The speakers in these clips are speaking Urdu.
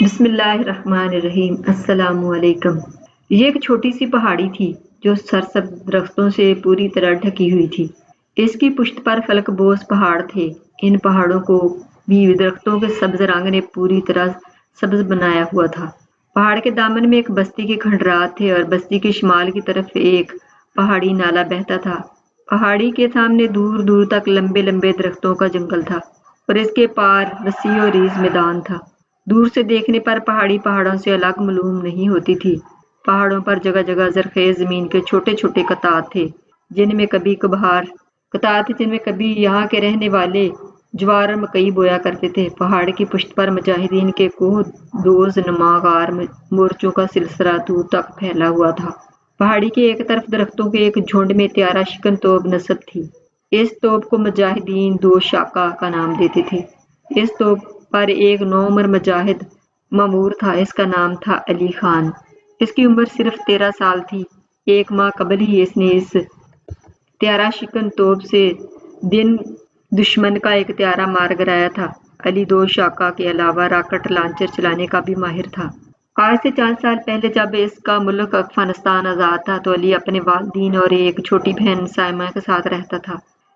بسم اللہ الرحمن الرحیم۔ السلام علیکم۔ یہ ایک چھوٹی سی پہاڑی تھی جو سرسبز درختوں سے پوری طرح ڈھکی ہوئی تھی۔ اس کی پشت پر فلک بوس پہاڑ تھے۔ ان پہاڑوں کو بھی درختوں کے سبز رنگ نے پوری طرح سبز بنایا ہوا تھا۔ پہاڑ کے دامن میں ایک بستی کے کھنڈرات تھے اور بستی کے شمال کی طرف ایک پہاڑی نالا بہتا تھا۔ پہاڑی کے سامنے دور دور تک لمبے لمبے درختوں کا جنگل تھا اور اس کے پار وسیع و ریز میدان تھا۔ دور سے دیکھنے پر پہاڑی پہاڑوں سے الگ معلوم نہیں ہوتی تھی۔ پہاڑوں پر جگہ جگہ زرخیز زمین کے چھوٹے چھوٹے قطعات تھے جن میں کبھی یہاں کے رہنے والے جوار اور مکئی بویا کرتے تھے۔ پہاڑ کی پشت پر مجاہدین کے کوہ دوز نما غار مورچوں کا سلسلہ دور تک پھیلا ہوا تھا۔ پہاڑی کے ایک طرف درختوں کے ایک جھنڈ میں طیارہ شکن توپ نصب تھی۔ اس توپ کو مجاہدین دو شاقہ کا نام دیتے تھے۔ اس توپ پر ایک نوعمر مجاہد مامور تھا۔ اس کا نام تھا علی خان۔ اس کی عمر صرف 13 سال تھی۔ ایک ماہ قبل ہی اس نے اس طیارہ شکن توپ سے دشمن کا ایک طیارہ مار گرایا تھا۔ علی دو شاقہ کے علاوہ راکٹ لانچر چلانے کا بھی ماہر تھا۔ آج سے چند سال پہلے جب اس کا ملک افغانستان آزاد تھا تو علی اپنے والدین اور ایک چھوٹی بہن سائمہ کے ساتھ رہتا تھا۔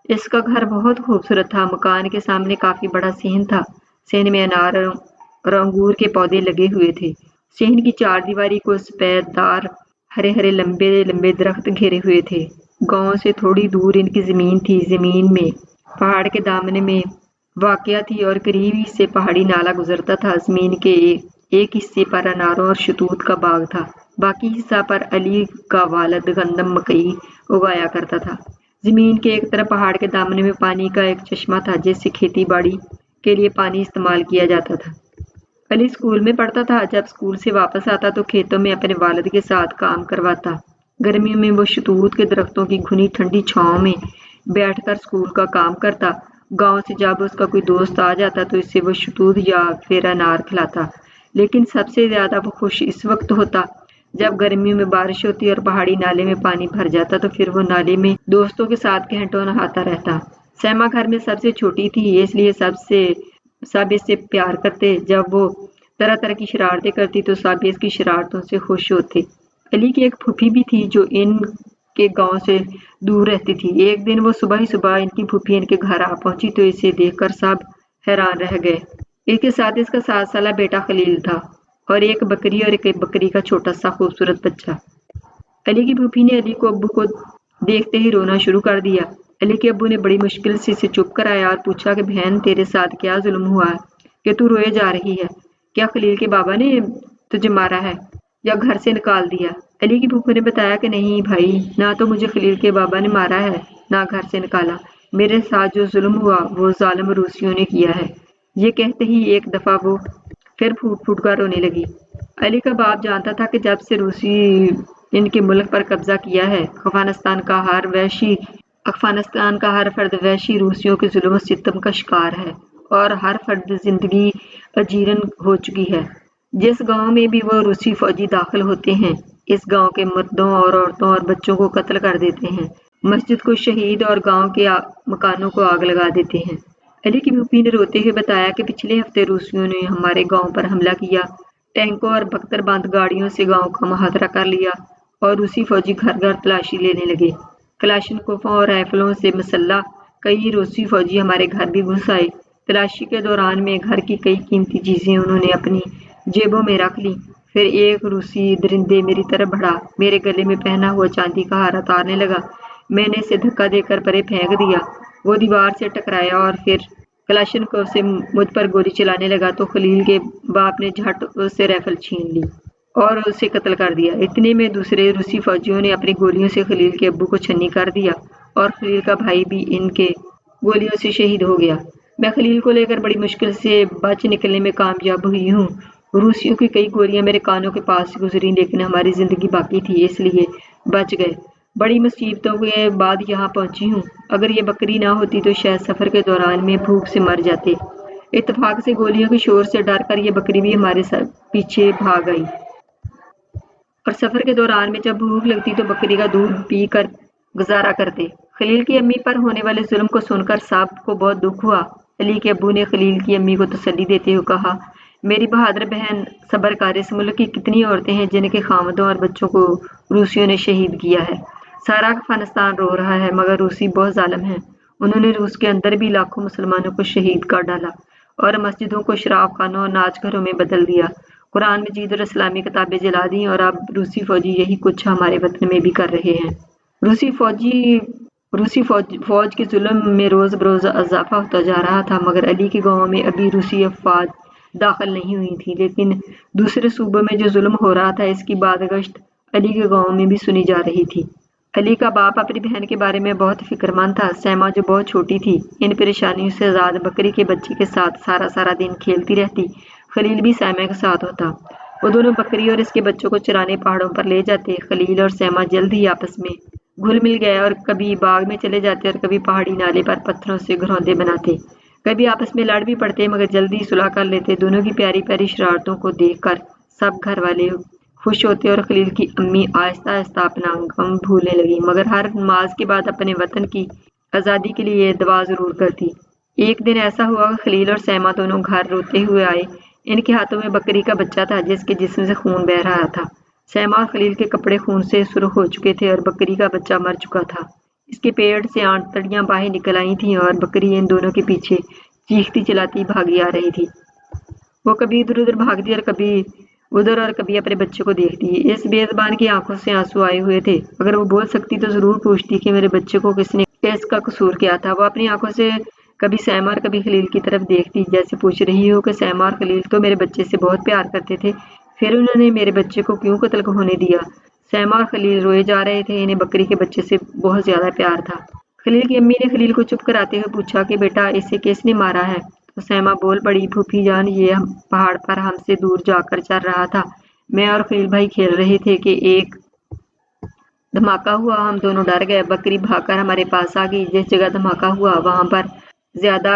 اس کا گھر بہت خوبصورت تھا۔ مکان کے سامنے کافی بڑا صحن تھا۔ صحن میں انار اور انگور کے پودے لگے ہوئے تھے۔ صحن کی چار دیواری کو سفید دار ہرے ہرے لمبے لمبے درخت گھیرے ہوئے تھے۔ گاؤں سے تھوڑی دور ان کی زمین تھی۔ زمین میں پہاڑ کے دامن میں واقع تھی اور قریب ہی سے پہاڑی نالا گزرتا تھا۔ زمین کے ایک حصے پر اناروں اور شتوت کا باغ تھا۔ باقی حصہ پر علی کا والد گندم مکئی اگایا کرتا تھا۔ زمین کے ایک طرف پہاڑ کے دامن میں پانی کا ایک چشمہ تھا جس سے کھیتی باڑی کے لیے پانی استعمال کیا جاتا تھا۔ علی اسکول میں پڑھتا تھا۔ جب اسکول سے واپس آتا تو کھیتوں میں اپنے والد کے ساتھ کام کرواتا۔ گرمیوں میں وہ شتوت کے درختوں کی گھنی ٹھنڈی چھاؤں میں بیٹھ کر اسکول کا کام کرتا۔ گاؤں سے جب اس کا کوئی دوست آ جاتا تو اسے وہ شتوت یا پھر انار کھلاتا۔ لیکن سب سے زیادہ وہ خوش اس وقت ہوتا جب گرمیوں میں بارش ہوتی اور پہاڑی نالے میں پانی بھر جاتا تو پھر وہ نالے میں دوستوں کے ساتھ گھنٹوں نہاتا رہتا۔ سیمہ گھر میں سب سے چھوٹی تھی اس لیے سب اس سے پیار کرتے۔ جب وہ طرح طرح کی شرارتیں کرتی تو سب اس کی شرارتوں سے خوش ہوتے۔ علی کی ایک پھوپھی بھی تھی جو ان کے گاؤں سے دور رہتی تھی۔ ایک دن وہ صبح ہی صبح ان کی پھوپھی ان کے گھر آ پہنچی تو اسے دیکھ کر سب حیران رہ گئے۔ اس کے ساتھ اس کا 7 سالہ بیٹا خلیل تھا اور ایک بکری اور ایک بکری کا چھوٹا سا خوبصورت بچہ۔ علی کی پھوپھی نے علی کو ابو کو دیکھتے ہی رونا شروع کر دیا۔ علی کے ابو نے بڑی مشکل سے اسے چپ کرایا اور پوچھا کہ بہن تیرے ساتھ کیا ظلم ہوا ہے کہ تو روئے جا رہی ہے؟ کیا خلیل کے بابا نے تجھے مارا ہے یا گھر سے نکال دیا؟ علی کی پھوپھی نے بتایا کہ نہیں بھائی، نہ تو مجھے خلیل کے بابا نے مارا ہے نہ گھر سے نکالا۔ میرے ساتھ جو ظلم ہوا وہ ظالم روسیوں نے کیا ہے۔ یہ کہتے ہی ایک دفعہ وہ پھر پھوٹ پھوٹ کر رونے لگی۔ علی کا باپ جانتا تھا کہ جب سے روسی ان کے ملک پر قبضہ کیا ہے افغانستان کا ہر فرد وحشی روسیوں کے ظلم و ستم کا شکار ہے اور ہر فرد زندگی اجیرن ہو چکی ہے۔ جس گاؤں میں بھی وہ روسی فوجی داخل ہوتے ہیں اس گاؤں کے مردوں اور عورتوں اور بچوں کو قتل کر دیتے ہیں، مسجد کو شہید اور گاؤں کے مکانوں کو آگ لگا دیتے ہیں۔ علی کی پھوپھی نے روتے ہوئے بتایا کہ پچھلے ہفتے روسیوں نے ہمارے گاؤں پر حملہ کیا۔ ٹینکوں اور بختر بند گاڑیوں سے گاؤں کا محاصرہ کر لیا اور روسی فوجی گھر گھر تلاشی لینے لگے۔ کلاشنکوفوں اور رائفلوں سے مسلح کئی روسی فوجی ہمارے گھر بھی گھس آئے۔ تلاشی کے دوران میں گھر کی کئی قیمتی چیزیں انہوں نے اپنی جیبوں میں رکھ لیں۔ پھر ایک روسی درندے میری طرف بڑھا، میرے گلے میں پہنا ہوا چاندی کا ہار اتارنے لگا۔ میں نے اسے دھکا دے کر پرے پھینک دیا۔ وہ دیوار سے ٹکرایا اور پھر کلاشنکوف سے مجھ پر گولی چلانے لگا تو خلیل کے باپ نے جھٹ اس سے رائفل چھین لی اور اسے قتل کر دیا۔ اتنے میں دوسرے روسی فوجیوں نے اپنی گولیوں سے خلیل کے ابو کو چھنی کر دیا اور خلیل کا بھائی بھی ان کے گولیوں سے شہید ہو گیا۔ میں خلیل کو لے کر بڑی مشکل سے بچ نکلنے میں کامیاب ہوئی ہوں۔ روسیوں کی کئی گولیاں میرے کانوں کے پاس سے گزری لیکن ہماری زندگی باقی تھی اس لیے بچ گئے۔ بڑی مصیبتوں کے بعد یہاں پہنچی ہوں۔ اگر یہ بکری نہ ہوتی تو شاید سفر کے دوران میں بھوک سے مر جاتے۔ اتفاق سے گولیوں کے شور سے ڈر کر یہ بکری بھی ہمارے پیچھے بھاگ آئی اور سفر کے دوران میں جب بھوک لگتی تو بکری کا دودھ پی کر گزارا کرتے۔ خلیل کی امی پر ہونے والے ظلم کو سن کر سب کو بہت دکھ ہوا۔ علی کے ابو نے خلیل کی امی کو تسلی دیتے ہوئے کہا، میری بہادر بہن صبرکار، اس ملک کی کتنی عورتیں ہیں جن کے خاوندوں اور بچوں کو روسیوں نے شہید کیا ہے۔ سارا افغانستان رو رہا ہے مگر روسی بہت ظالم ہیں۔ انہوں نے روس کے اندر بھی لاکھوں مسلمانوں کو شہید کر ڈالا اور مسجدوں کو شراب خانوں اور ناچ گھروں میں بدل دیا، قرآن مجید اور اسلامی کتابیں جلا دیں، اور اب روسی فوجی یہی کچھ ہمارے وطن میں بھی کر رہے ہیں۔ روسی فوج کے ظلم میں روز بروز اضافہ ہوتا جا رہا تھا مگر علی کے گاؤں میں ابھی روسی افواج داخل نہیں ہوئی تھی، لیکن دوسرے صوبوں میں جو ظلم ہو رہا تھا اس کی بادگشت علی کے گاؤں میں بھی سنی جا رہی تھی۔ علی کا باپ اپنی بہن کے بارے میں بہت فکر مند تھا۔ سیما جو بہت چھوٹی تھی ان پریشانیوں سے آزاد بکری کے بچے کے ساتھ سارا دن کھیلتی رہتی۔ خلیل بھی سیما کے ساتھ ہوتا۔ وہ دونوں بکری اور اس کے بچوں کو چرانے پہاڑوں پر لے جاتے۔ خلیل اور سیما جلد ہی آپس میں گھل مل گئے اور کبھی باغ میں چلے جاتے اور کبھی پہاڑی نالے پر پتھروں سے گھروندے بناتے۔ کبھی آپس میں لڑ بھی پڑتے مگر جلدی صلح کر لیتے۔ دونوں کی پیاری پیاری شرارتوں کو دیکھ کر سب گھر والے خوش ہوتے اور خلیل کی امی آہستہ آہستہ اپنا غم بھولنے لگی مگر ہر نماز کے بعد اپنے وطن کی آزادی کے لیے دعا ضرور کرتی۔ ایک دن ایسا ہوا کہ خلیل اور سیما دونوں گھر روتے ہوئے آئے۔ ان کے ہاتھوں میں بکری کا بچہ تھا جس کے جسم سے خون بہہ رہا تھا۔ سیما اور خلیل کے کپڑے خون سے سرخ ہو چکے تھے اور بکری کا بچہ مر چکا تھا۔ اس کے پیٹ سے آنتڑیاں باہر نکل آئی تھیں اور بکری ان دونوں کے پیچھے چیختی چلاتی بھاگی آ رہی تھی۔ وہ کبھی ادھر ادھر بھاگتی اور کبھی ادھر اور کبھی اپنے بچے کو دیکھتی۔ اس بے زبان کی آنکھوں سے آنسو آئے ہوئے تھے۔ اگر وہ بول سکتی تو ضرور پوچھتی کہ میرے بچے کو اس کا قصور کیا تھا۔ وہ اپنی آنکھوں سے کبھی سیما اور کبھی خلیل کی طرف دیکھتی جیسے پوچھ رہی ہو کہ سیما اور خلیل تو میرے بچے سے بہت پیار کرتے تھے، پھر انہوں نے میرے بچے کو کیوں قتل ہونے دیا؟ سیما اور خلیل روئے جا رہے تھے، انہیں بکری کے بچے سے بہت زیادہ پیار تھا۔ خلیل کی امی نے خلیل کو چپ کراتے ہوئے پوچھا کہ بیٹا اسے کس نے مارا ہے؟ تو سیما بول پڑی، پھوپھی جان یہ پہاڑ پر ہم سے دور جا کر چل رہا تھا۔ میں اور خلیل بھائی کھیل رہے تھے کہ ایک دھماکہ ہوا، ہم دونوں ڈر گئے، بکری بھاگ کر ہمارے پاس آ گئی۔ جس جگہ دھماکہ ہوا وہاں پر زیادہ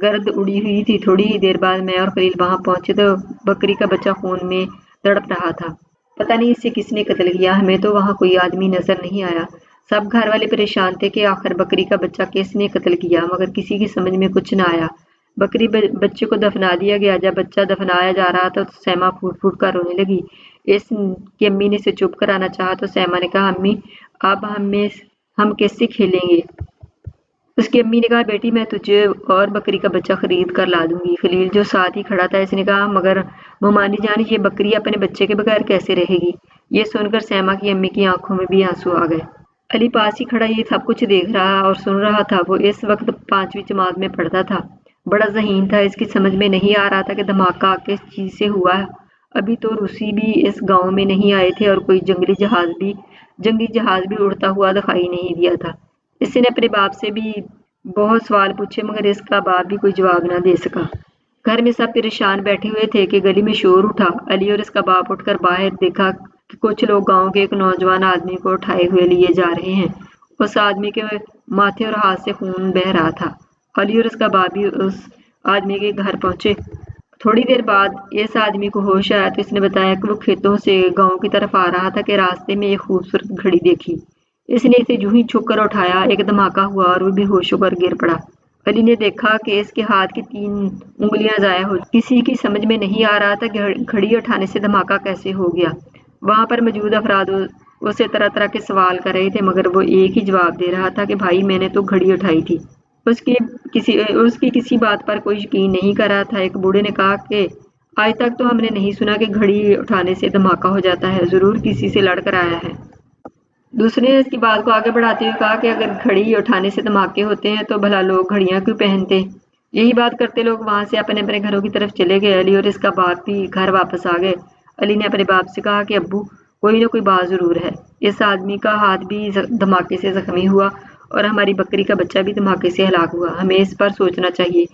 گرد اڑی ہوئی تھی۔ تھوڑی ہی دیر بعد میں اور خلیل وہاں پہنچے تو بکری کا بچہ خون میں تڑپ رہا تھا۔ پتہ نہیں اسے کس نے قتل کیا، ہمیں تو وہاں کوئی آدمی نظر نہیں آیا۔ سب گھر والے پریشان تھے کہ آخر بکری کا بچہ کس نے قتل کیا مگر کسی کی سمجھ میں کچھ نہ آیا۔ بکری بچے کو دفنا دیا گیا۔ جب بچہ دفنایا جا رہا تھا تو سیما پھوٹ پھوٹ کر رونے لگی۔ اس کی امی نے اسے چپ کرانا چاہا تو سیما نے کہا امی اب ہم کیسے کھیلیں گے؟ اس کی امی نے کہا بیٹی میں تجھے اور بکری کا بچہ خرید کر لا دوں گی۔ خلیل جو ساتھ ہی کھڑا تھا اس نے کہا مگر ممانی جان یہ بکری اپنے بچے کے بغیر کیسے رہے گی؟ یہ سن کر سیما کی امی کی آنکھوں میں بھی آنسو آ گئے۔ علی پاس ہی کھڑا یہ سب کچھ دیکھ رہا اور سن رہا تھا۔ وہ اس وقت 5ویں جماعت میں پڑھتا تھا، بڑا ذہین تھا۔ اس کی سمجھ میں نہیں آ رہا تھا کہ دھماکہ کس چیز سے ہوا ہے۔ ابھی تو روسی بھی اس گاؤں میں نہیں آئے تھے اور کوئی جنگی جہاز بھی اڑتا ہوا دکھائی نہیں دیا تھا۔ اس نے اپنے باپ سے بھی بہت سوال پوچھے مگر اس کا باپ بھی کوئی جواب نہ دے سکا۔ گھر میں سب پریشان بیٹھے ہوئے تھے کہ گلی میں شور اٹھا۔ علی اور اس کا باپ اٹھ کر باہر دیکھا کہ کچھ لوگ گاؤں کے ایک نوجوان آدمی کو اٹھائے ہوئے لیے جا رہے ہیں۔ اس آدمی کے ماتھے اور ہاتھ سے خون بہہ رہا تھا۔ علی اور اس کا باپ بھی اس آدمی کے گھر پہنچے۔ تھوڑی دیر بعد اس آدمی کو ہوش آیا تو اس نے بتایا کہ وہ کھیتوں سے گاؤں کی طرف آ رہا تھا کہ راستے میں ایک خوبصورت گھڑی دیکھی۔ اس نے اسے یوں ہی چھک کر اٹھایا، ایک دھماکہ ہوا اور وہ بے ہوش ہو کر گر پڑا۔ علی نے دیکھا کہ اس کے ہاتھ کی 3 انگلیاں ضائع ہو چکی۔ کسی کی سمجھ میں نہیں آ رہا تھا کہ گھڑی اٹھانے سے دھماکہ کیسے ہو گیا۔ وہاں پر موجود افراد اسے طرح طرح کے سوال کر رہے تھے مگر وہ ایک ہی جواب دے رہا تھا کہ بھائی میں نے تو گھڑی اٹھائی تھی۔ اس کی کسی بات پر کوئی یقین نہیں کر رہا تھا۔ ایک بوڑھے نے کہا کہ آج تک تو ہم نے نہیں سنا کہ گھڑی اٹھانے سے دھماکہ ہو جاتا ہے، ضرور کسی سے لڑ کر آیا ہے۔ دوسرے نے اس کی بات کو آگے بڑھاتے ہوئے کہا کہ اگر گھڑی اٹھانے سے دھماکے ہوتے ہیں تو بھلا لوگ گھڑیاں کیوں پہنتے؟ یہی بات کرتے لوگ وہاں سے اپنے اپنے گھروں کی طرف چلے گئے۔ علی اور اس کا باپ بھی گھر واپس آ گئے۔ علی نے اپنے باپ سے کہا کہ ابو کوئی نہ کوئی بات ضرور ہے، اس آدمی کا ہاتھ بھی دھماکے سے زخمی ہوا اور ہماری بکری کا بچہ بھی دھماکے سے ہلاک ہوا، ہمیں اس پر سوچنا چاہیے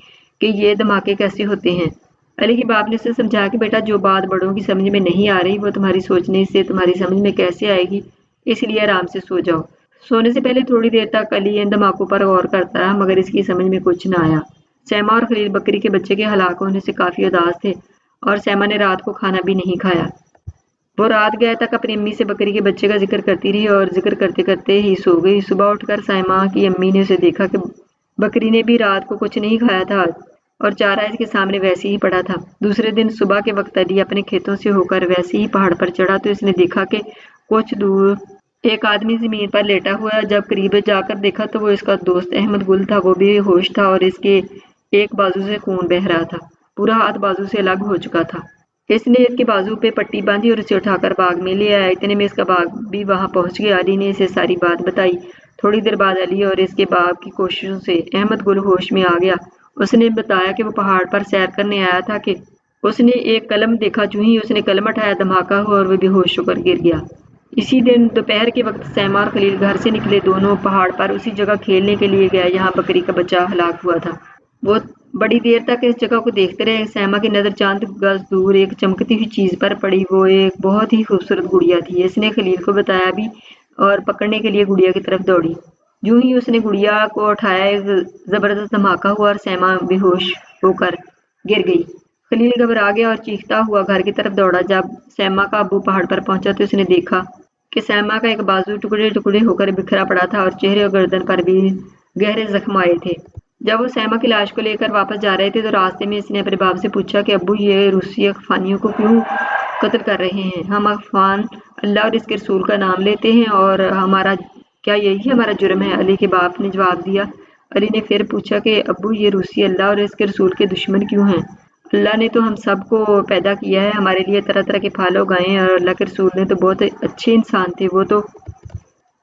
کہ یہ دھماکے کیسے ہوتے ہیں۔ علی کے باپ نے اسے سمجھایا کہ بیٹا جو بات بڑوں کی سمجھ میں نہیں آ رہی وہ تمہاری سوچنے سے تمہاری سمجھ میں کیسے آئے گی، اس لیے آرام سے سو جاؤ۔ سونے سے پہلے تھوڑی دیر تک علی ان دھماکوں پر غور کرتا رہا مگر اس کی سمجھ میں کچھ نہ آیا۔ سیما اور خلیل بکری کے بچے کے ہلاک ہونے سے کافی اداس تھے اور سیما نے رات کو کھانا بھی نہیں کھایا۔ وہ رات گئے تک اپنی امی سے بکری کے بچے کا ذکر کرتی رہی اور ذکر کرتے کرتے ہی سو گئی۔ صبح اٹھ کر سیما کی امی نے اسے دیکھا کہ بکری نے بھی رات کو کچھ نہیں کھایا تھا۔ اور چارہ اس کے سامنے ویسے ہی پڑا تھا۔ دوسرے دن صبح کے وقت علی اپنے کھیتوں سے ہو کر ویسے ہی پہاڑ پر چڑھا تو اس نے دیکھا کہ کچھ دور ایک آدمی زمین پر لیٹا ہوا ہے۔ جب قریب جا کر دیکھا تو وہ اس کا دوست احمد گل تھا۔ وہ بے ہوش تھا اور اس کے ایک بازو سے خون بہہ رہا تھا، پورا ہاتھ بازو سے الگ ہو چکا تھا۔ اس نے اس کے بازو پہ پٹی باندھی اور اسے اٹھا کر باغ میں لے آیا۔ اتنے میں اس کا باغ بھی وہاں پہنچ گیا۔ علی نے اسے ساری بات بتائی۔ تھوڑی دیر بعد علی اور اس کے باپ کی کوششوں سے احمد گل ہوش میں آ گیا۔ اس نے بتایا کہ وہ پہاڑ پر سیر کرنے آیا تھا کہ اس نے ایک قلم دیکھا۔ جو ہی اس نے قلم اٹھایا دھماکہ ہوا اور وہ بے ہوش ہو کر گر گیا۔ اسی دن دوپہر کے وقت سیما اور خلیل گھر سے نکلے۔ دونوں پہاڑ پر اسی جگہ کھیلنے کے لیے گئے جہاں بکری کا بچہ ہلاک ہوا تھا۔ وہ بڑی دیر تک اس جگہ کو دیکھتے رہے۔ سیما کی نظر چند گز دور ایک چمکتی ہوئی چیز پر پڑی۔ وہ ایک بہت ہی خوبصورت گڑیا تھی۔ اس نے خلیل کو بتایا بھی اور پکڑنے کے لیے گڑیا کی طرف دوڑی۔ جو ہی اس نے گڑیا کو اٹھایا ایک زبردست دھماکہ ہوا اور سیما بے ہوش ہو کر گر گئی۔ خلیل گھبرا گیا اور چیختا ہوا گھر کی طرف دوڑا۔ جب سیما کا ابو پہاڑ پر پہنچا تو اس نے دیکھا کہ سیما کا ایک بازو ٹکڑے ٹکڑے ہو کر بکھرا پڑا تھا اور چہرے اور گردن پر بھی گہرے زخم آئے تھے۔ جب وہ سیما کی لاش کو لے کر واپس جا رہے تھے تو راستے میں اس نے اپنے باپ سے پوچھا کہ ابو یہ روسی افغانیوں کو کیوں قتل کر رہے ہیں؟ ہم افغان اللہ اور اس کے رسول کا نام لیتے ہیں اور کیا یہی ہمارا جرم ہے؟ علی کے باپ نے جواب دیا۔ علی نے پھر پوچھا کہ ابو یہ روسی اللہ اور اس کے رسول کے دشمن کیوں ہیں؟ اللہ نے تو ہم سب کو پیدا کیا ہے، ہمارے لیے طرح طرح کے پھل اگائے ہیں اور اللہ کے رسول نے تو بہت اچھے انسان تھے، وہ تو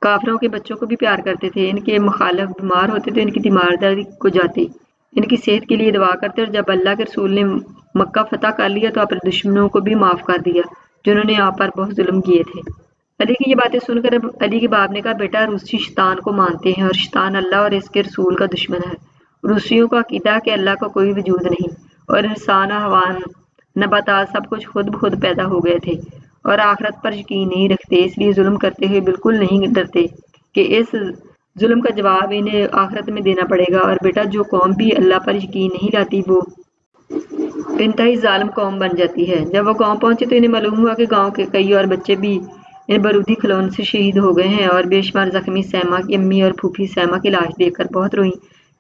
کافروں کے بچوں کو بھی پیار کرتے تھے، ان کے مخالف بیمار ہوتے تو ان کی تیمارداری کو جاتے، ان کی صحت کے لیے دعا کرتے، اور جب اللہ کے رسول نے مکہ فتح کر لیا تو اپنے دشمنوں کو بھی معاف کر دیا جنہوں نے آپ پر بہت ظلم کیے تھے۔ علی کی یہ باتیں سن کر علی کے باپ نے کہا بیٹا روسی شیطان کو مانتے ہیں اور شیطان اللہ اور اس کے رسول کا دشمن ہے۔ روسیوں کا عقیدہ ہے کہ اللہ کا کوئی وجود نہیں اور انسان حیوان نباتات سب کچھ خود بخود پیدا ہو گئے تھے اور آخرت پر یقین نہیں رکھتے، اس لیے ظلم کرتے ہوئے بالکل نہیں ڈرتے کہ اس ظلم کا جواب انہیں آخرت میں دینا پڑے گا۔ اور بیٹا جو قوم بھی اللہ پر یقین نہیں لاتی وہ انتہائی ظالم قوم بن جاتی ہے۔ جب وہ گاؤں پہنچے تو انہیں معلوم ہوا کہ گاؤں کے کئی اور بچے بھی ان بارودی کھلونوں سے شہید ہو گئے ہیں اور بے شمار زخمی سیما کی امی اور پھوپھی سیما کی لاش دیکھ کر بہت روئیں۔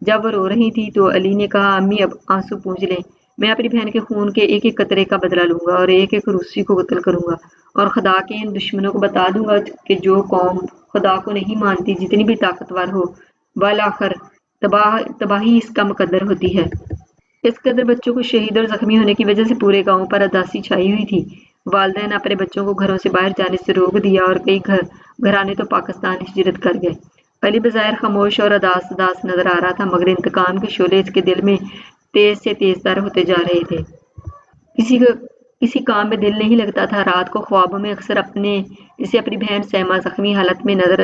جب وہ رو رہی تھی تو علی نے کہا امی اب آنسو پونچھ لیں، میں اپنی بہن کے خون کے ایک ایک قطرے کا بدلہ لوں گا اور ایک ایک روسی کو قتل کروں گا اور خدا کے ان دشمنوں کو بتا دوں گا کہ جو قوم خدا کو نہیں مانتی جتنی بھی طاقتور ہو بالآخر تباہی اس کا مقدر ہوتی ہے۔ اس قدر بچوں کو شہید اور زخمی ہونے کی وجہ سے پورے گاؤں پر اداسی چھائی ہوئی تھی۔ والدین نے اپنے بچوں کو گھروں سے باہر جانے سے روک دیا اور کئی گھرانے تو پاکستان ہجرت کر گئے۔ علی بظاہر خاموش اور اداس نظر آ رہا تھا مگر انتقام کے شعلے اس کے دل میں تیز سے تیز تر ہوتے جا رہے تھے۔ کسی کام میں دل نہیں لگتا تھا۔ رات کو خوابوں میں اکثر اسے اپنی بہن سیما زخمی حالت میں نظر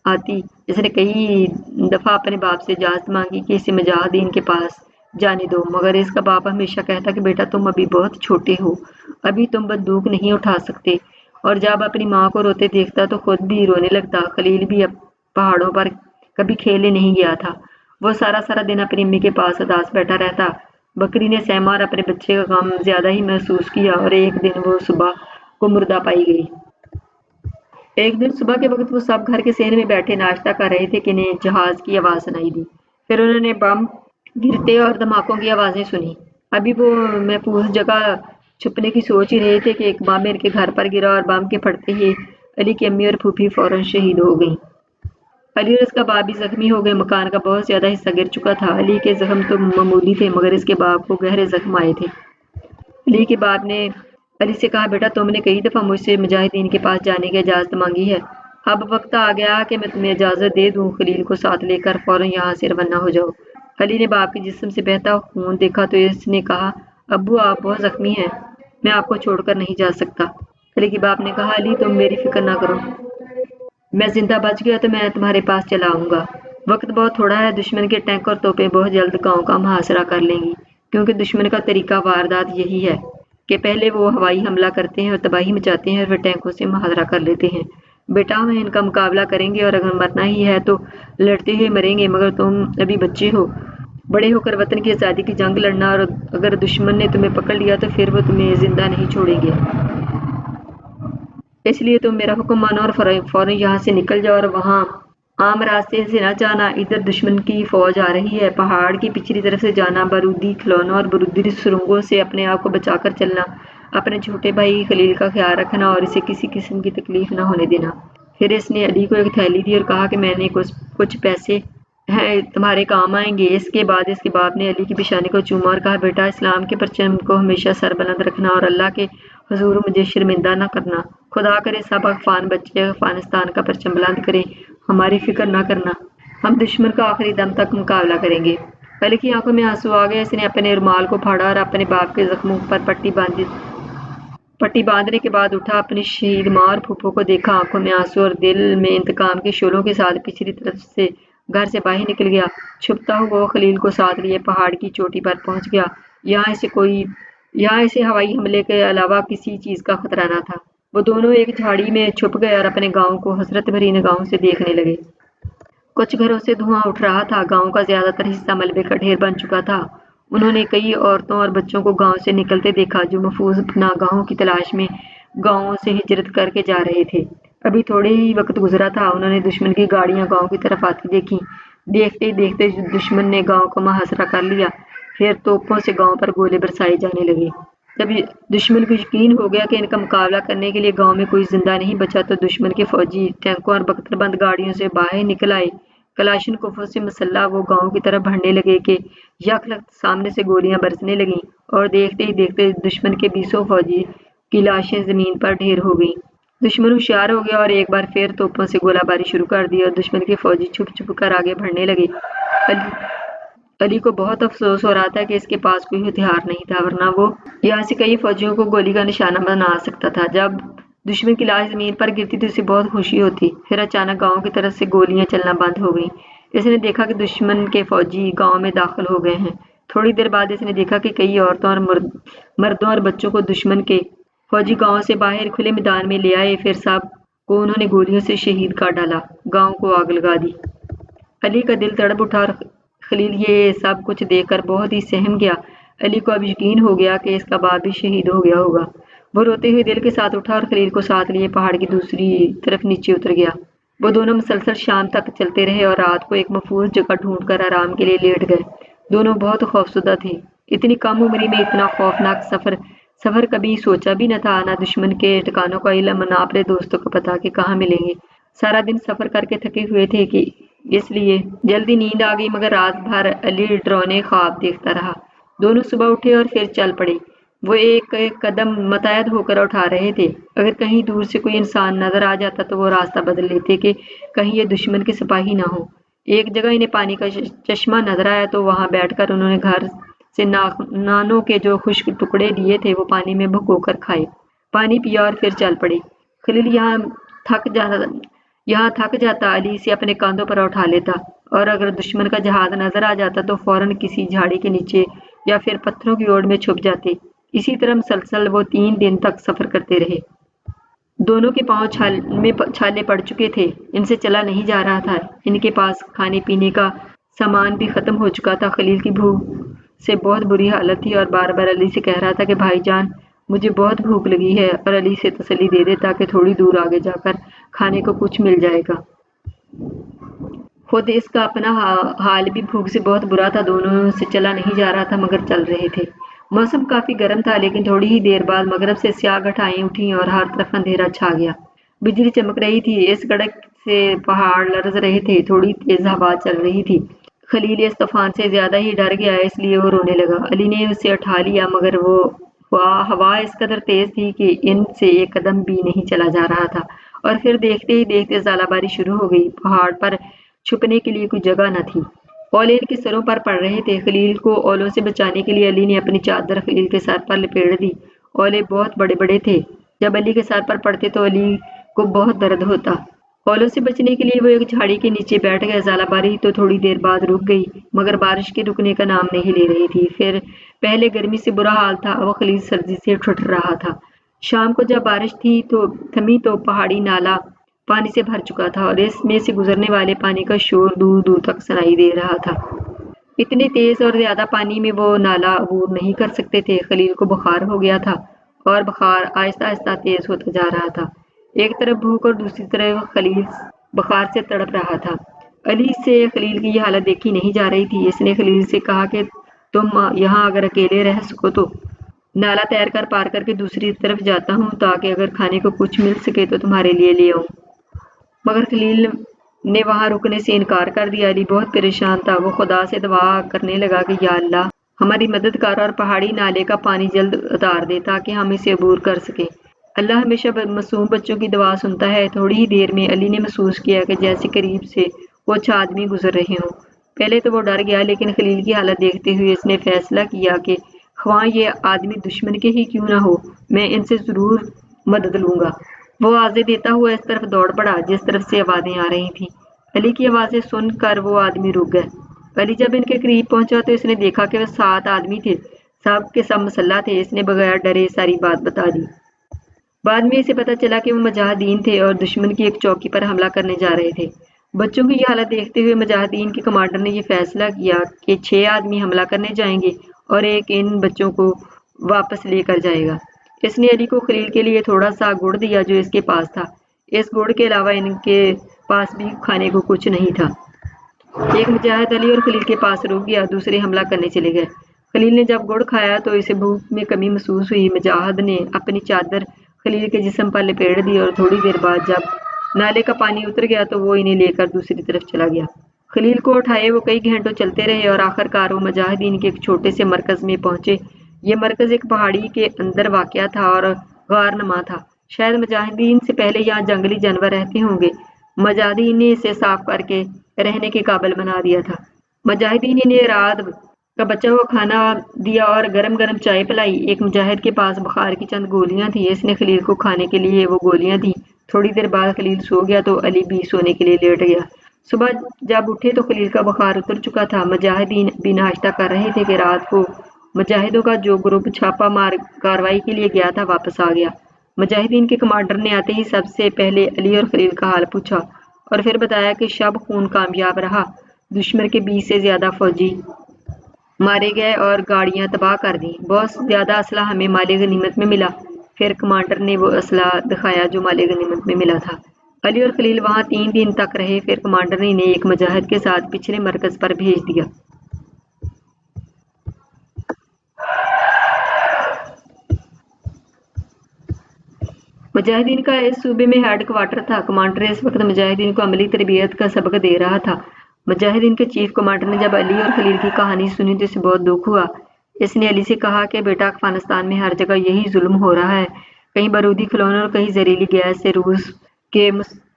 آتی۔ اس نے کئی دفعہ اپنے باپ سے اجازت مانگی کہ اسے مجاہدین کے پاس جانے دو مگر اس کا باپ ہمیشہ کہتا کہ بیٹا تم ابھی بہت چھوٹے ہو، ابھی تم بندوق نہیں اٹھا سکتے، اور جب اپنی ماں کو روتے دیکھتا تو خود بھی رونے لگتا۔ خلیل بھی پہاڑوں پر کبھی کھیلنے نہیں گیا تھا، وہ سارا دن اپنی امی کے پاس اداس بیٹھا رہتا۔ بکری نے سیما اور اپنے بچے کا غم زیادہ ہی محسوس کیا اور ایک دن وہ صبح کو مردہ پائی گئی۔ ایک دن صبح کے وقت وہ سب گھر کے صحن میں بیٹھے ناشتہ کر رہے تھے کہ انہیں جہاز کی آواز سنائی دی۔ پھر انہوں نے بم گرتے اور دھماکوں کی آوازیں سنی۔ ابھی وہ محفوظ جگہ چھپنے کی سوچ ہی رہے تھے کہ ایک بم ان کے گھر پر گرا اور بم کے پھٹتے ہی علی کی امی اور پھوپھی فوراً شہید ہو گئیں۔ علی اور اس کا باپ بھی زخمی ہو گئے۔ مکان کا بہت زیادہ حصہ گر چکا تھا۔ علی کے زخم تو معمولی تھے مگر اس کے باپ کو گہرے زخم آئے تھے۔ علی کے باپ نے علی سے کہا بیٹا تم نے کئی دفعہ مجھ سے مجاہدین کے پاس جانے کی اجازت مانگی ہے، اب وقت آ گیا کہ میں تمہیں اجازت دے دوں۔ خلیل کو ساتھ لے کر فوراً یہاں سے روانہ ہو جاؤ۔ علی نے باپ کے جسم سے بہتا خون دیکھا تو اس نے کہا ابو آپ بہت زخمی ہیں، میں آپ کو چھوڑ کر نہیں جا سکتا۔ علی کے باپ نے کہا علی تم میری فکر نہ کرو، میں زندہ بچ گیا تو میں تمہارے پاس چلا آؤں گا۔ وقت بہت تھوڑا ہے، دشمن کے ٹینک اور توپیں بہت جلد گاؤں کا محاصرہ کر لیں گی، کیونکہ دشمن کا طریقہ واردات یہی ہے کہ پہلے وہ ہوائی حملہ کرتے ہیں اور تباہی مچاتے ہیں اور پھر ٹینکوں سے محاصرہ کر لیتے ہیں۔ بیٹا ہم ان کا مقابلہ کریں گے اور اگر مرنا ہی ہے تو لڑتے ہوئے مریں گے، مگر تم ابھی بچے ہو، بڑے ہو کر وطن کی آزادی کی جنگ لڑنا، اور اگر دشمن نے تمہیں پکڑ لیا تو پھر وہ تمہیں زندہ نہیں چھوڑیں گے۔ اس لیے تم میرا حکم مانو اور فوراً یہاں سے نکل جاؤ اور وہاں عام راستے سے نہ جانا، ادھر دشمن کی فوج آ رہی ہے، پہاڑ کی پچھلی طرف سے جانا، بارودی کھلونوں اور بارودی سرنگوں سے اپنے آپ کو بچا کر چلنا، اپنے چھوٹے بھائی خلیل کا خیال رکھنا اور اسے کسی قسم کی تکلیف نہ ہونے دینا۔ پھر اس نے علی کو ایک تھیلی دی اور کہا کہ میں نے کچھ پیسے ہیں تمہارے کام آئیں گے۔ اس کے بعد اس کے باپ نے علی کی پیشانی کو چوما اور کہا، بیٹا، اسلام کے پرچم کو ہمیشہ سر بلند رکھنا اور اللہ کے حضور مجھے شرمندہ نہ کرنا۔ خدا کرے سب افغان بچے افغانستان کا پرچم بلند کریں، ہماری فکر نہ کرنا، ہم دشمن کا آخری دم تک مقابلہ کریں گے۔ علی کی آنکھوں میں آنسو آ گئے، اس نے اپنے رومال کو پھاڑا اور اپنے باپ کے زخموں پر پٹی باندھنے کے بعد اٹھا، اپنی شہید ماں اور پھوپھو کو دیکھا، آنکھوں میں آنسو اور دل میں انتقام کے شعلوں کے ساتھ پچھلی طرف سے گھر سے باہر نکل گیا۔ چھپتا ہوا وہ خلیل کو ساتھ لیے پہاڑ کی چوٹی پر پہنچ گیا۔ یہاں اسے ہوائی حملے کے علاوہ کسی چیز کا خطرہ نہ تھا۔ وہ دونوں ایک جھاڑی میں چھپ گئے اور اپنے گاؤں کو حسرت بھری نگاہوں سے دیکھنے لگے۔ کچھ گھروں سے دھواں اٹھ رہا تھا، گاؤں کا زیادہ تر حصہ ملبے کا ڈھیر بن چکا تھا۔ انہوں نے کئی عورتوں اور بچوں کو گاؤں سے نکلتے دیکھا جو محفوظ پناہگاہوں کی تلاش میں گاؤں سے ہجرت کر کے جا رہے تھے۔ ابھی تھوڑے ہی وقت گزرا تھا، انہوں نے دشمن کی گاڑیاں گاؤں کی طرف آتی دیکھیں۔ دیکھتے ہی دیکھتے دشمن نے گاؤں کو محاصرہ کر لیا، پھر توپوں سے گاؤں پر گولے برسائے جانے لگے۔ جب دشمن کو یقین ہو گیا کہ ان کا مقابلہ کرنے کے لیے گاؤں میں کوئی زندہ نہیں بچا تو دشمن کے فوجی ٹینکوں اور بختر بند گاڑیوں سے باہر نکل آئے۔ کلاشنکوفوں سے مسلح وہ گاؤں کی طرف بڑھنے لگے کہ یک لخت سامنے سے گولیاں برسنے لگیں اور دیکھتے ہی دیکھتے دشمن کے 20 فوجی کی لاشیں زمین پر ڈھیر ہو گئیں۔ دشمن ہوشیار ہو گیا اور ایک بار پھر توپوں سے گولہ باری شروع کر دی اور دشمن کے فوجی چھپ چھپ کر آگے بڑھنے لگے۔ علی کو بہت افسوس ہو رہا تھا کہ اس کے پاس کوئی ہتھیار نہیں تھا، ورنہ وہ یہاں سے کئی فوجیوں کو گولی کا نشانہ بنا سکتا تھا۔ جب دشمن کی لاش زمین پر گرتی تو اسے بہت خوشی ہوتی۔ پھر اچانک گاؤں کی طرف سے گولیاں چلنا بند ہو گئیں۔ اس نے دیکھا کہ دشمن کے فوجی گاؤں میں داخل ہو گئے ہیں۔ تھوڑی دیر بعد اس نے دیکھا کہ کئی عورتوں اور مردوں اور بچوں کو دشمن کے فوجی گاؤں سے باہر کھلے میدان میں لے آئے، پھر سب کو انہوں نے گولیوں سے شہید کر ڈالا، گاؤں کو آگ لگا دی۔ علی کا دل تڑپ اٹھا اور خلیل یہ سب کچھ دیکھ کر بہت ہی سہم گیا۔ علی کو اب یقین ہو گیا کہ اس کا باپ بھی شہید ہو گیا ہوگا۔ وہ روتے ہوئے دل کے ساتھ اٹھا اور خلیل کو ساتھ لیے پہاڑ کی دوسری طرف نیچے اتر گیا۔ وہ دونوں مسلسل شام تک چلتے رہے اور رات کو ایک محفوظ جگہ ڈھونڈ کر آرام کے لیے لیٹ گئے۔ دونوں بہت خوفزدہ تھے۔ اتنی کم عمری میں اتنا خوفناک سفر کبھی سوچا بھی نہ تھا، نہ دشمن کے ٹھکانوں کا علم، نہ اپنے دوستوں کا پتہ کہ کہاں ملیں گے۔ سارا دن سفر کر کے تھکے ہوئے تھے کہ اس لیے جلدی نیند آ گئی، مگر رات بھر علی ڈراونے خواب دیکھتا رہا۔ دونوں صبح اٹھے اور پھر چل پڑے۔ وہ ایک ایک قدم متعہد ہو کر اٹھا رہے تھے۔ اگر کہیں دور سے کوئی انسان نظر آ جاتا تو وہ راستہ بدل لیتے کہ کہیں یہ دشمن کے سپاہی نہ ہوں۔ ایک جگہ انہیں پانی کا چشمہ نظر آیا تو وہاں بیٹھ کر انہوں نے گھر سے نانوں کے جو خشک ٹکڑے لیے تھے وہ پانی میں بھگو کر کھائے، پانی پیا اور پھر چل پڑے۔ خلیل یہاں تھک جاتا، علی اسے اپنے کاندھوں پر اٹھا لیتا اور اگر دشمن کا جہاز نظر آ جاتا تو فوراً کسی جھاڑی کے نیچے یا پھر پتھروں کی اوڑ میں چھپ جاتے۔ اسی طرح مسلسل وہ 3 دن تک سفر کرتے رہے۔ دونوں کے پاؤں میں چھالے پڑ چکے تھے، ان سے چلا نہیں جا رہا تھا۔ ان کے پاس کھانے پینے کا سامان بھی ختم ہو چکا تھا۔ خلیل کی بھوک سے بہت بری حالت تھی اور بار بار علی سے کہہ رہا تھا کہ بھائی جان مجھے بہت بھوک لگی ہے، اور علی سے تسلی دے دیتا کہ تھوڑی دور آگے جا کر کھانے کو کچھ مل جائے گا۔ خود اس کا اپنا حال بھی بھوک سے بہت برا تھا۔ دونوں سے چلا نہیں جا رہا تھا مگر چل رہے تھے۔ موسم کافی گرم تھا، لیکن تھوڑی ہی دیر بعد مغرب سے سیاہ گٹھائیں اٹھیں اور ہر طرف اندھیرا چھا گیا۔ بجلی چمک رہی تھی، اس گڑک سے پہاڑ لرز رہے تھے، تھوڑی تیز ہوا چل رہی تھی۔ خلیل اس طوفان سے زیادہ ہی ڈر گیا، اس لیے وہ رونے لگا۔ علی نے اسے اٹھا لیا مگر ہوا اس قدر تیز تھی کہ ان سے ایک قدم بھی نہیں چلا جا رہا تھا، اور پھر دیکھتے ہی دیکھتے ژالہ باری شروع ہو گئی۔ پہاڑ پر چھپنے کے لیے کوئی جگہ نہ تھی۔ اولے ان کے سروں پر پڑ رہے تھے۔ خلیل کو اولوں سے بچانے کے لیے علی نے اپنی چادر خلیل کے سر پر لپیٹ دی۔ اولے بہت بڑے بڑے تھے، جب علی کے سر پر پڑتے تو علی کو بہت درد ہوتا۔ اولوں سے بچنے کے لیے وہ ایک جھاڑی کے نیچے بیٹھ گئے۔ ژالہ باری تو تھوڑی دیر بعد رک گئی مگر بارش کے رکنے کا نام نہیں لے رہی تھی۔ پھر پہلے گرمی سے برا حال تھا، وہ خلیل سردی سے ٹھٹر رہا تھا۔ شام کو جب بارش تھمی تو پہاڑی نالہ پانی سے بھر چکا تھا اور اس میں سے گزرنے والے پانی کا شور دور دور تک سنائی دے رہا تھا۔ اتنے تیز اور زیادہ پانی میں وہ نالہ عبور نہیں کر سکتے تھے۔ خلیل کو بخار ہو گیا تھا اور بخار آہستہ آہستہ تیز ہوتا جا رہا تھا۔ ایک طرف بھوک اور دوسری طرف خلیل بخار سے تڑپ رہا تھا۔ علی سے خلیل کی یہ حالت دیکھی نہیں جا رہی تھی۔ اس نے خلیل سے کہا کہ تم یہاں اگر اکیلے رہ سکو تو نالا تیر کر پار کر کے دوسری طرف جاتا ہوں تاکہ اگر کھانے کو کچھ مل سکے تو تمہارے لیے لے آؤں، مگر خلیل نے وہاں رکنے سے انکار کر دیا۔ علی بہت پریشان تھا۔ وہ خدا سے دعا کرنے لگا کہ یا اللہ ہماری مدد کر اور پہاڑی نالے کا پانی جلد اتار دے تاکہ ہم اسے عبور کر سکیں۔ اللہ ہمیشہ معصوم بچوں کی دعا سنتا ہے۔ تھوڑی ہی دیر میں علی نے محسوس کیا کہ جیسے قریب سے کچھ آدمی گزر رہے ہوں۔ پہلے تو وہ ڈر گیا، لیکن خلیل کی حالت دیکھتے ہوئے اس نے فیصلہ کیا کہ خواہ یہ آدمی دشمن کے ہی کیوں نہ ہو، میں ان سے ضرور مدد لوں گا۔ وہ آوازیں دیتا ہوا اس طرف دوڑ پڑا جس طرف سے آوازیں آ رہی تھیں۔ علی کی آوازیں سن کر وہ آدمی رک گئے۔ علی جب ان کے قریب پہنچا تو اس نے دیکھا کہ وہ 7 آدمی تھے، سب کے سب مسلح تھے۔ اس نے بغیر ڈرے ساری بات بتا دی۔ بعد میں اسے پتہ چلا کہ وہ مجاہدین تھے اور دشمن کی ایک چوکی پر حملہ کرنے جا رہے تھے۔ بچوں کی یہ حالت دیکھتے ہوئے مجاہدین کے کمانڈر نے یہ فیصلہ کیا کہ 6 آدمی حملہ کرنے جائیں گے اور ایک ان بچوں کو واپس لے کر جائے گا۔ اس نے علی کو خلیل کے لیے تھوڑا سا گڑ دیا جو اس کے پاس تھا۔ اس گڑ کے علاوہ ان کے پاس بھی کھانے کو کچھ نہیں تھا۔ ایک مجاہد علی اور خلیل کے پاس رک گیا، دوسرے حملہ کرنے چلے گئے۔ خلیل نے جب گڑ کھایا تو اسے بھوک میں کمی محسوس ہوئی۔ مجاہد نے اپنی چادر خلیل کے جسم پر لپیٹ دی اور تھوڑی دیر بعد جب نالے کا پانی اتر گیا تو وہ انہیں لے کر دوسری طرف چلا گیا۔ خلیل کو اٹھائے وہ کئی گھنٹوں چلتے رہے اور آخر کار وہ مجاہدین کے ایک چھوٹے سے مرکز میں پہنچے۔ یہ مرکز ایک پہاڑی کے اندر واقع تھا اور غار نما تھا۔ شاید مجاہدین سے پہلے یہاں جنگلی جانور رہتے ہوں گے۔ مجاہدین نے اسے صاف کر کے رہنے کے قابل بنا دیا تھا۔ مجاہدین نے رات کا بچا ہوا کھانا دیا اور گرم گرم چائے پلائی۔ ایک مجاہد کے پاس بخار کی چند گولیاں تھیں۔ اس نے خلیل کو کھانے کے لیے وہ گولیاں دیں۔ تھوڑی دیر بعد خلیل سو گیا تو علی بھی سونے کے لیے لیٹ گیا۔ صبح جب اٹھے تو خلیل کا بخار اتر چکا تھا۔ مجاہدین ابھی ناشتہ کر رہے تھے کہ رات کو مجاہدوں کا جو گروپ چھاپا مار کارروائی کے لیے گیا تھا واپس آ گیا۔ مجاہدین کے کمانڈر نے آتے ہی سب سے پہلے علی اور خلیل کا حال پوچھا اور پھر بتایا کہ شب خون کامیاب رہا۔ دشمن کے 20 سے زیادہ فوجی مارے گئے اور گاڑیاں تباہ کر دیں۔ بہت زیادہ اسلحہ ہمیں مال غنیمت میں ملا۔ پھر کمانڈر نے وہ اسلحہ دکھایا جو مال غنیمت میں ملا تھا۔ علی اور خلیل وہاں 3 دن تک رہے۔ پھر کمانڈر نے انہیں ایک مجاہد کے ساتھ پچھلے مرکز پر بھیج دیا۔ مجاہدین کا اس صوبے میں ہیڈ کوارٹر تھا۔ کمانڈر اس وقت مجاہدین کو عملی تربیت کا سبق دے رہا تھا۔ مجاہدین کے چیف کمانڈر نے جب علی اور خلیل کی کہانی سنی تو اسے بہت دکھ ہوا۔ اس نے علی سے کہا کہ بیٹا افغانستان میں ہر جگہ یہی ظلم ہو رہا ہے، کہیں بارودی کھلونے اور کہیں زہریلی گیس سے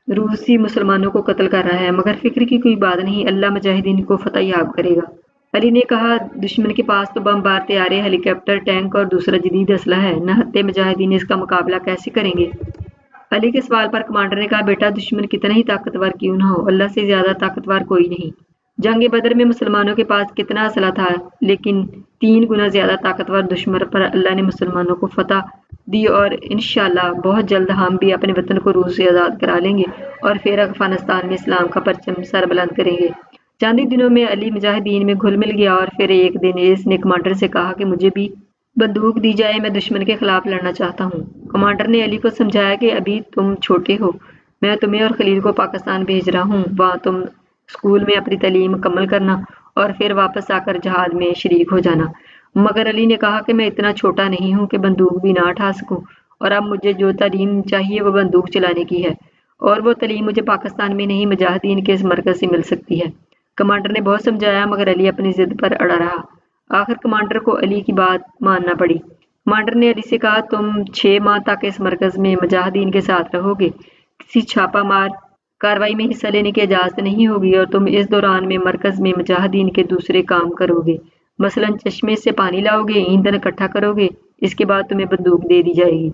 روسی مسلمانوں کو قتل کر رہا ہے، مگر فکر کی کوئی بات نہیں، اللہ مجاہدین کو فتح یاب کرے گا۔ علی نے کہا دشمن کے پاس تو بمبار طیارے، ہیلی کاپٹر، ٹینک اور دوسرا جدید اسلحہ ہے، نہتے مجاہدین اس کا مقابلہ کیسے کریں گے؟ علی کے سوال پر کمانڈر نے کہا بیٹا دشمن کتنا ہی طاقتور کیوں نہ ہو، اللہ سے زیادہ طاقتور کوئی نہیں۔ جنگ بدر میں مسلمانوں کے پاس کتنا اسلحہ تھا، لیکن 3 گنا زیادہ طاقتور دشمن پر اللہ نے مسلمانوں کو فتح دی اور انشاءاللہ بہت جلد ہم بھی اپنے وطن کو روس سے آزاد کرا لیں گے اور پھر افغانستان میں اسلام کا پرچم سر بلند کریں گے۔ چند ہی دنوں میں علی مجاہدین میں گھل مل گیا اور پھر ایک دن اس نے کمانڈر سے کہا کہ مجھے بھی بندوق دی جائے، میں دشمن کے خلاف لڑنا چاہتا ہوں۔ کمانڈر نے علی کو سمجھایا کہ ابھی تم چھوٹے ہو، میں تمہیں اور خلیل کو پاکستان بھیج رہا ہوں، وہاں تم اسکول میں اپنی تعلیم مکمل کرنا اور پھر واپس آ کر جہاد میں شریک ہو جانا۔ مگر علی نے کہا کہ میں اتنا چھوٹا نہیں ہوں کہ بندوق بھی نہ اٹھا سکوں، اور اب مجھے جو تعلیم چاہیے وہ بندوق چلانے کی ہے، اور وہ تعلیم مجھے پاکستان میں نہیں مجاہدین کے اس مرکز سے مل سکتی ہے۔ کمانڈر نے بہت سمجھایا مگر علی اپنی ضد پر اڑا رہا۔ آخر کمانڈر کو علی کی بات ماننا پڑی۔ کمانڈر نے علی سے کہا تم 6 ماہ تک اس مرکز میں مجاہدین کے ساتھ رہو گے، کسی چھاپا مار کارروائی میں حصہ لینے کی اجازت نہیں ہوگی، اور تم اس دوران میں مرکز میں مجاہدین کے دوسرے کام کرو گے، مثلا چشمے سے پانی لاؤ گے، ایندھن اکٹھا کرو گے، اس کے بعد تمہیں بندوق دے دی جائے گی۔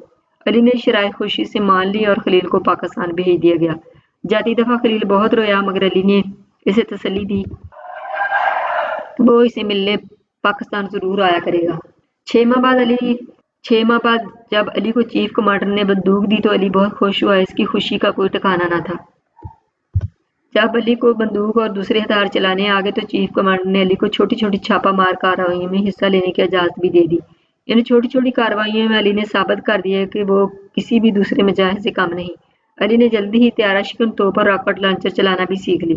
علی نے شرائع خوشی سے مان لی اور خلیل کو پاکستان بھیج دیا گیا۔ جاتی دفعہ خلیل بہت رویا مگر علی نے اسے تسلی دی وہ اسے ملنے پاکستان ضرور آیا کرے گا۔ 6 ماہ بعد جب علی کو چیف کمانڈر نے بندوق دی تو علی بہت خوش ہوا، اس کی خوشی کا کوئی ٹھکانہ نہ تھا۔ جب علی کو بندوق اور دوسرے ہتھیار چلانے آ گئے تو چیف کمانڈر نے علی کو چھوٹی چھوٹی چھاپا مار کارروائیوں میں حصہ لینے کی اجازت بھی دے دی۔ ان چھوٹی چھوٹی کارروائیوں میں علی نے ثابت کر دیا کہ وہ کسی بھی دوسرے مجاہد سے کم نہیں۔ علی نے جلدی ہی طیارہ شکن توپ اور راکٹ لانچر چلانا بھی سیکھ لی۔